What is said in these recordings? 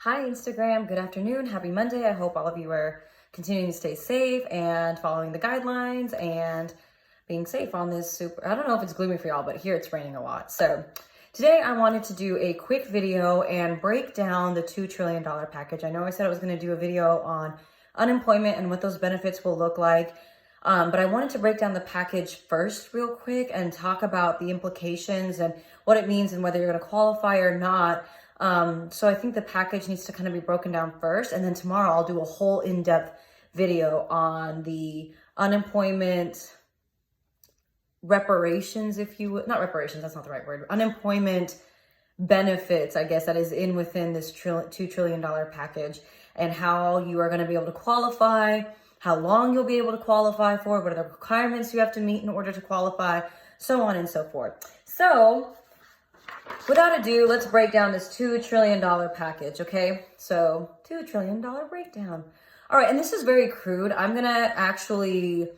Hi, Instagram. Good afternoon. Happy Monday. I hope all of you are continuing to stay safe and following the guidelines and being safe on this super, I don't know if it's gloomy for y'all, but here it's raining a lot. So today I wanted to do a quick video and break down the $2 trillion package. I know I said I was going to do a video on unemployment and what those benefits will look like. But I wanted to break down the package first real quick and talk about the implications and what it means and whether you're going to qualify or not. So I think the package needs to kind of be broken down first. And then tomorrow I'll do a whole in-depth video on the unemployment reparations, if you would, not reparations, that's not the right word, unemployment benefits, I guess, that is within this $2 trillion package and how you are going to be able to qualify, how long you'll be able to qualify for, what are the requirements you have to meet in order to qualify, so on and so forth. So without ado, let's break down this $2 trillion package, okay? So $2 trillion breakdown. All right, and this is very crude. I'm going to actually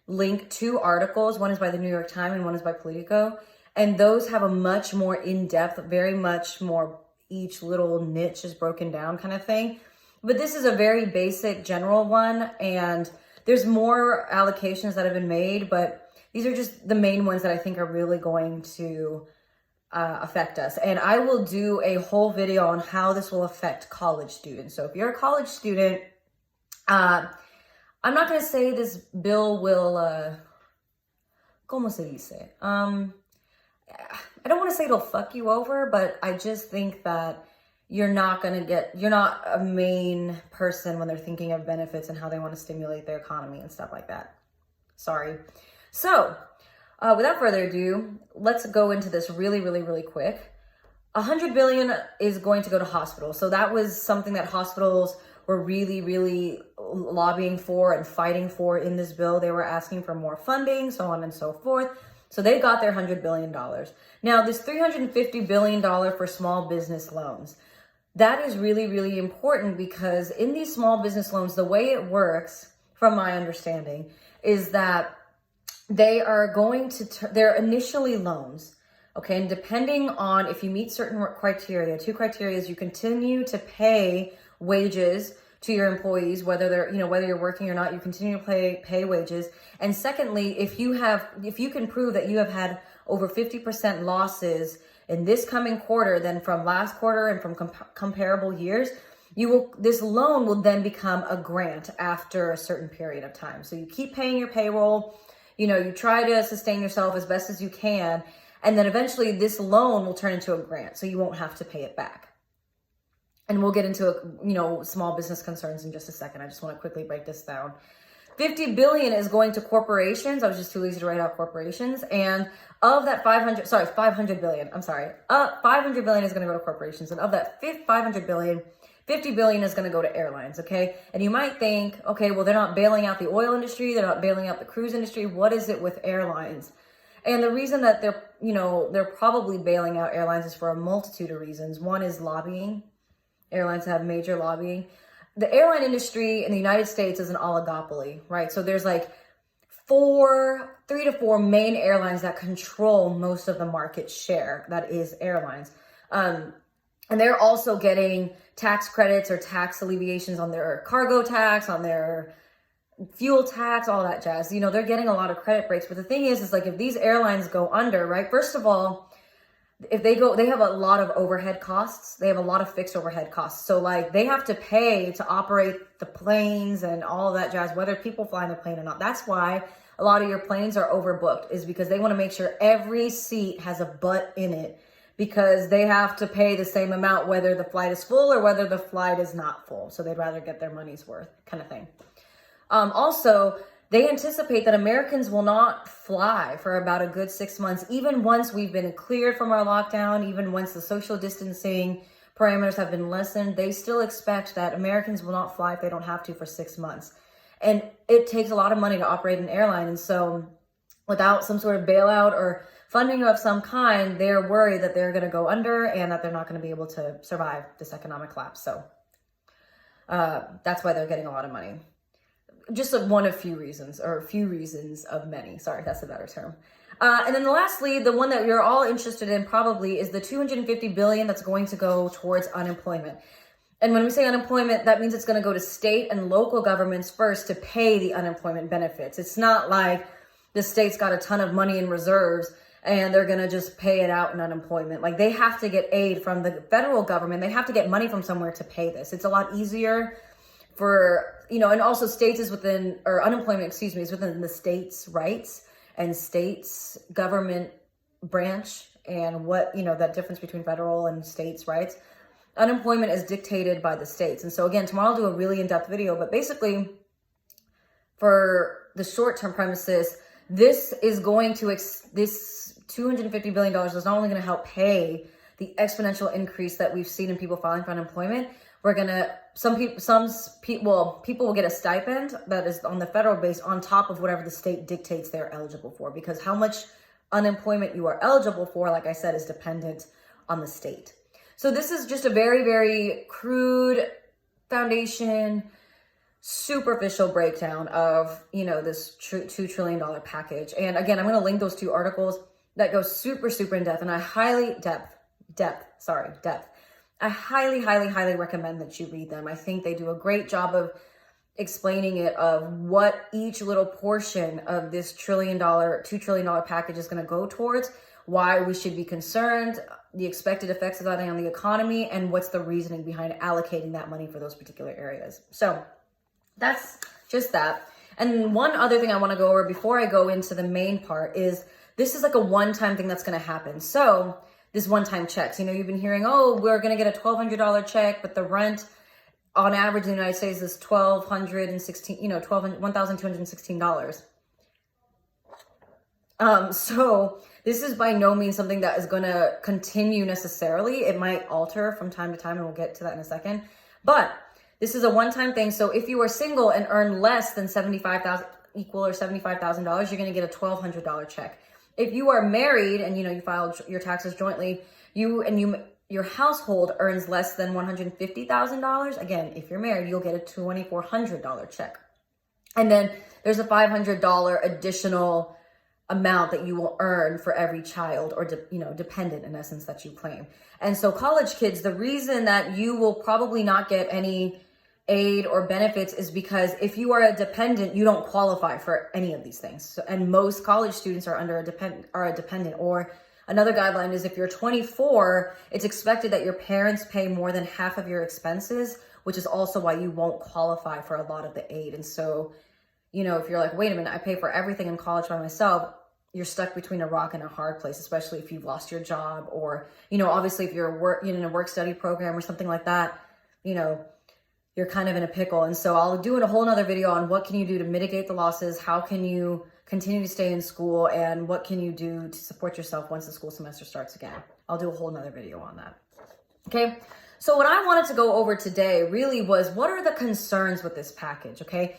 link two articles. One is by the New York Times and one is by Politico. And those have a much more in-depth, very much more, each little niche is broken down kind of thing. But this is a very basic general one, and there's more allocations that have been made, but these are just the main ones that I think are really going to affect us. And I will do a whole video on how this will affect college students. So if you're a college student, I'm not going to say this bill will, ¿cómo se dice? I don't want to say it'll fuck you over, but I just think that you're not a main person when they're thinking of benefits and how they want to stimulate their economy and stuff like that. Sorry. So without further ado, let's go into this really, really, really quick. $100 billion is going to go to hospitals. So that was something that hospitals were really, really lobbying for and fighting for in this bill. They were asking for more funding, so on and so forth. So they got their $100 billion. Now, this $350 billion for small business loans, that is really, really important because in these small business loans, the way it works, from my understanding, is that they are going to, they're initially loans, okay? And depending on if you meet certain criteria, two criteria is you continue to pay wages to your employees, whether they're, whether you're working or not, you continue to pay wages. And secondly, if you can prove that you have had over 50% losses in this coming quarter than from last quarter and from comparable years, this loan will then become a grant after a certain period of time. So you keep paying your payroll, you try to sustain yourself as best as you can, and then eventually this loan will turn into a grant, so you won't have to pay it back. And we'll get into, small business concerns in just a second. I just want to quickly break this down. 50 billion is going to corporations. I was just too lazy to write out corporations. And of that 500 billion, 500 billion is going to go to corporations. And of that 500 billion, 50 billion is going to go to airlines, okay? And you might think, okay, well, they're not bailing out the oil industry. They're not bailing out the cruise industry. What is it with airlines? And the reason that they're probably bailing out airlines is for a multitude of reasons. One is lobbying. Airlines have major lobbying. The airline industry in the United States is an oligopoly, right? So there's like 3 to 4 main airlines that control most of the market share. That is airlines. And they're also getting tax credits or tax alleviations on their cargo tax, on their fuel tax, all that jazz. They're getting a lot of credit breaks. But the thing is like if these airlines go under, right? First of all, if they have a lot of overhead costs. They have a lot of fixed overhead costs. So like they have to pay to operate the planes and all of that jazz, whether people fly in the plane or not. That's why a lot of your planes are overbooked, is because they want to make sure every seat has a butt in it, because they have to pay the same amount whether the flight is full or whether the flight is not full. So they'd rather get their money's worth kind of thing. Also, they anticipate that Americans will not fly for about a good 6 months, even once we've been cleared from our lockdown, even once the social distancing parameters have been lessened. They still expect that Americans will not fly if they don't have to for 6 months. And it takes a lot of money to operate an airline. And so without some sort of bailout or funding of some kind, they're worried that they're going to go under and that they're not going to be able to survive this economic collapse. So that's why they're getting a lot of money. Just one of few reasons, or a few reasons of many. Sorry, that's a better term. And then lastly, the one that you're all interested in probably is the $250 billion that's going to go towards unemployment. And when we say unemployment, that means it's going to go to state and local governments first to pay the unemployment benefits. It's not like the state's got a ton of money in reserves and they're going to just pay it out in unemployment. Like, they have to get aid from the federal government. They have to get money from somewhere to pay this. It's a lot easier for, and also states is within, or unemployment, excuse me, is within the state's rights and state's government branch, and what, that difference between federal and states' rights. Unemployment is dictated by the states. And so again, tomorrow I'll do a really in-depth video, but basically for the short-term premises, this is going to, this $250 billion is not only going to help pay the exponential increase that we've seen in people filing for unemployment. We're going to, people will get a stipend that is on the federal base on top of whatever the state dictates they're eligible for, because how much unemployment you are eligible for, like I said, is dependent on the state. So this is just a very, very crude foundation, superficial breakdown of, this $2 trillion package. And again, I'm going to link those two articles that go super, super in depth. And I highly I highly recommend that you read them. I think they do a great job of explaining it, of what each little portion of this $2 trillion package is going to go towards, why we should be concerned, the expected effects of that on the economy, and what's the reasoning behind allocating that money for those particular areas. So that's just that. And one other thing I want to go over before I go into the main part is, this is like a one-time thing that's going to happen. So this one-time checks, you've been hearing, oh, we're going to get a $1,200 check, but the rent on average in the United States is $1,216. So this is by no means something that is going to continue necessarily. It might alter from time to time, and we'll get to that in a second. But this is a one-time thing. So if you are single and earn less than $75,000, you're going to get a $1,200 check. If you are married and you filed your taxes jointly, your household earns less than $150,000. Again, if you're married, you'll get a $2,400 check. And then there's a $500 additional amount that you will earn for every child or dependent, in essence, that you claim. And so college kids, the reason that you will probably not get any aid or benefits is because if you are a dependent, you don't qualify for any of these things. So, and most college students are a dependent. Or another guideline is, if you're 24, it's expected that your parents pay more than half of your expenses, which is also why you won't qualify for a lot of the aid. And so, if you're like, wait a minute, I pay for everything in college by myself, you're stuck between a rock and a hard place, especially if you've lost your job, or, obviously if you're in a work study program or something like that, you're kind of in a pickle. And so I'll do a whole nother video on what can you do to mitigate the losses, how can you continue to stay in school, and what can you do to support yourself once the school semester starts again. I'll do a whole nother video on that. Okay. So what I wanted to go over today really was, what are the concerns with this package? Okay.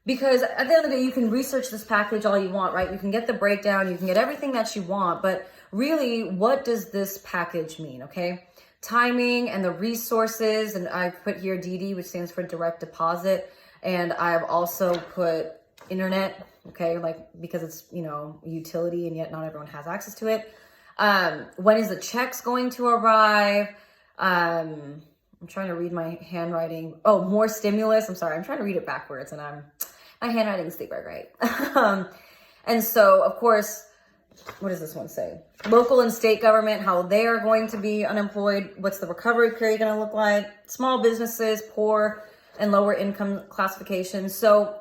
Because at the end of the day, you can research this package all you want, right? You can get the breakdown, you can get everything that you want, but really, what does this package mean? Okay. Timing and the resources, and I put here DD, which stands for direct deposit, and I've also put internet, okay, because it's utility, and yet not everyone has access to it. When is the checks going to arrive? I'm trying to read my handwriting. Oh, more stimulus. I'm sorry, I'm trying to read it backwards, and my handwriting is super great. And so, of course, what does this one say? Local and state government, how they are going to be unemployed. What's the recovery period going to look like? Small businesses, poor and lower income classifications. So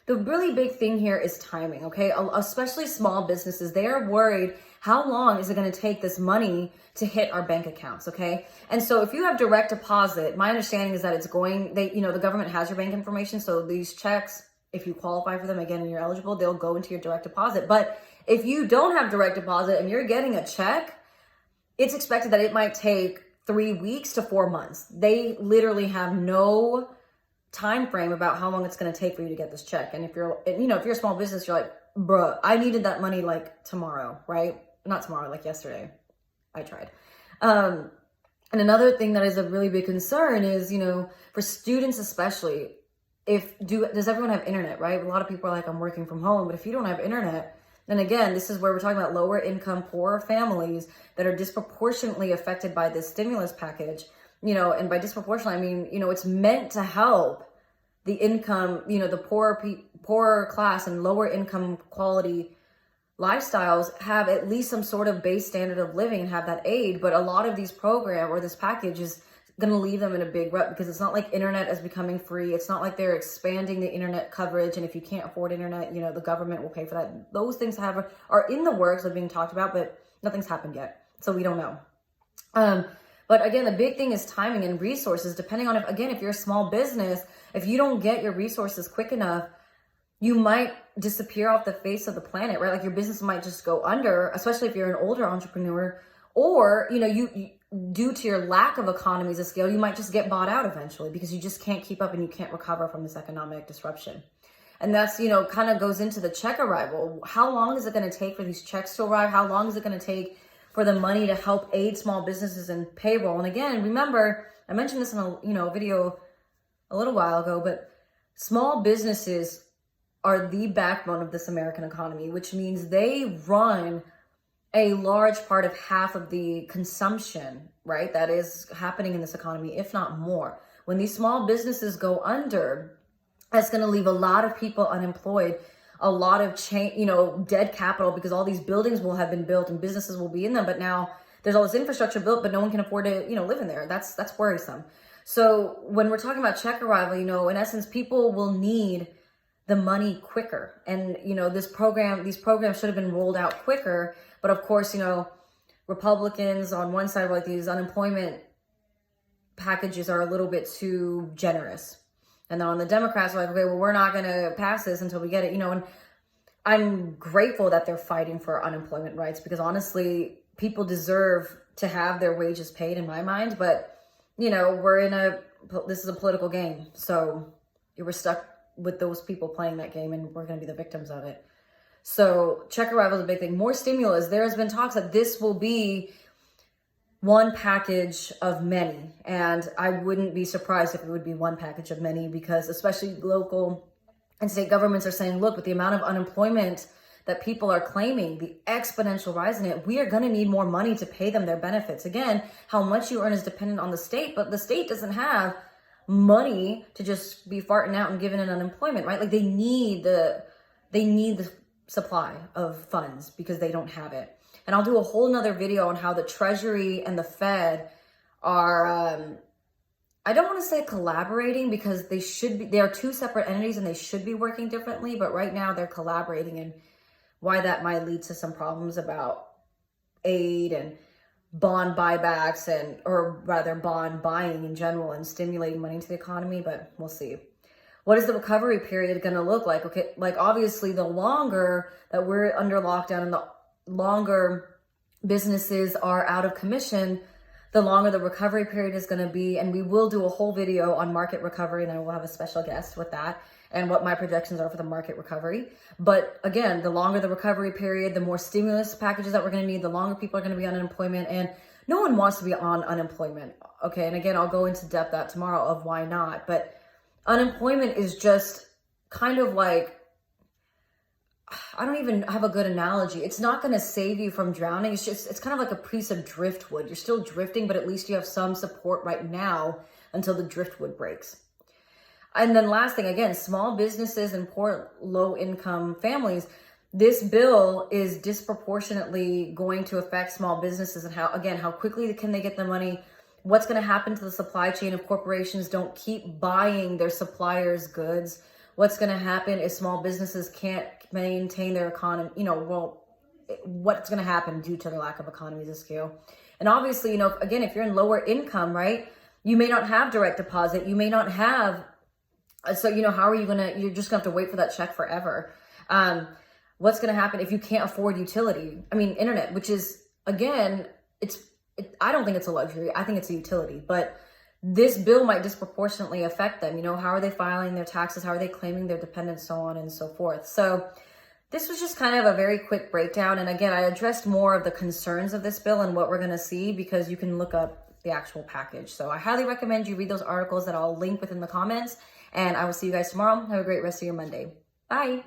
the really big thing here is timing, okay? Especially small businesses, they are worried, how long is it going to take this money to hit our bank accounts, okay? And so if you have direct deposit, my understanding is that the government has your bank information. So these checks, if you qualify for them, again, and you're eligible, they'll go into your direct deposit. But if you don't have direct deposit and you're getting a check, it's expected that it might take 3 weeks to 4 months. They literally have no time frame about how long it's going to take for you to get this check. And if you're a small business, you're like, bruh, I needed that money like tomorrow, right? Not tomorrow, like yesterday. I tried. And another thing that is a really big concern is, for students especially, does everyone have internet, right? A lot of people are like, I'm working from home, but if you don't have internet, then again, this is where we're talking about lower income, poorer families that are disproportionately affected by this stimulus package. and by disproportionately, I mean, it's meant to help the income, the poorer class and lower income quality lifestyles have at least some sort of base standard of living and have that aid. But a lot of these program or this package is going to leave them in a big rut, because it's not like internet is becoming free. It's not like they're expanding the internet coverage. And if you can't afford internet, the government will pay for that. Those things are in the works of being talked about, but nothing's happened yet. So we don't know. But again, the big thing is timing and resources, depending on if you're a small business, if you don't get your resources quick enough, you might disappear off the face of the planet, right? Like your business might just go under, especially if you're an older entrepreneur, or, you due to your lack of economies of scale, you might just get bought out eventually because you just can't keep up and you can't recover from this economic disruption. And that's, kind of goes into the check arrival. How long is it going to take for these checks to arrive? How long is it going to take for the money to help aid small businesses and payroll? And again, remember, I mentioned this in a video a little while ago, but small businesses are the backbone of this American economy, which means they run a large part of half of the consumption, right, that is happening in this economy, if not more. When these small businesses go under, that's going to leave a lot of people unemployed, a lot of dead capital, because all these buildings will have been built and businesses will be in them. But now there's all this infrastructure built, but no one can afford to, live in there. That's worrisome. So when we're talking about check arrival, in essence, people will need the money quicker. And, these programs should have been rolled out quicker. But of course, Republicans on one side, like these unemployment packages are a little bit too generous. And then on the Democrats are like, okay, well, we're not going to pass this until we get it, and I'm grateful that they're fighting for unemployment rights, because honestly, people deserve to have their wages paid in my mind. But, this is a political game. So we're stuck with those people playing that game, and we're going to be the victims of it. So check arrival is a big thing. More stimulus. There has been talks that this will be one package of many. And I wouldn't be surprised if it would be one package of many, because especially local and state governments are saying, look, with the amount of unemployment that people are claiming, the exponential rise in it, we are going to need more money to pay them their benefits. Again, how much you earn is dependent on the state, but the state doesn't have money to just be farting out and giving in unemployment, right? Like they need the supply of funds because they don't have it. And I'll do a whole nother video on how the Treasury and the Fed are, I don't want to say collaborating, because they are two separate entities and they should be working differently, but right now they're collaborating, and why that might lead to some problems about aid and bond buybacks, or rather bond buying in general, and stimulating money into the economy, but we'll see. What is the recovery period going to look like? Okay, like obviously the longer that we're under lockdown and the longer businesses are out of commission, the longer the recovery period is going to be. And we will do a whole video on market recovery, and then we'll have a special guest with that and what my projections are for the market recovery. But again, the longer the recovery period, the more stimulus packages that we're going to need, the longer people are going to be on unemployment, and no one wants to be on unemployment. Okay, and again, I'll go into depth that tomorrow of why not. But unemployment is just kind of like, I don't even have a good analogy. It's not going to save you from drowning. It's kind of like a piece of driftwood. You're still drifting, but at least you have some support right now until the driftwood breaks. And then last thing, again, small businesses and poor low-income families, this bill is disproportionately going to affect small businesses, and how quickly can they get the money? What's going to happen to the supply chain if corporations don't keep buying their suppliers' goods? What's going to happen if small businesses can't maintain their economy? What's going to happen due to the lack of economies of scale? And obviously, again, if you're in lower income, right, you may not have direct deposit. You may not have, so, how are you you're just going to have to wait for that check forever. What's going to happen if you can't afford internet, which is, again, I don't think it's a luxury. I think it's a utility, but this bill might disproportionately affect them. How are they filing their taxes? How are they claiming their dependents, so on and so forth. So this was just kind of a very quick breakdown. And again, I addressed more of the concerns of this bill and what we're going to see, because you can look up the actual package. So I highly recommend you read those articles that I'll link within the comments, and I will see you guys tomorrow. Have a great rest of your Monday. Bye.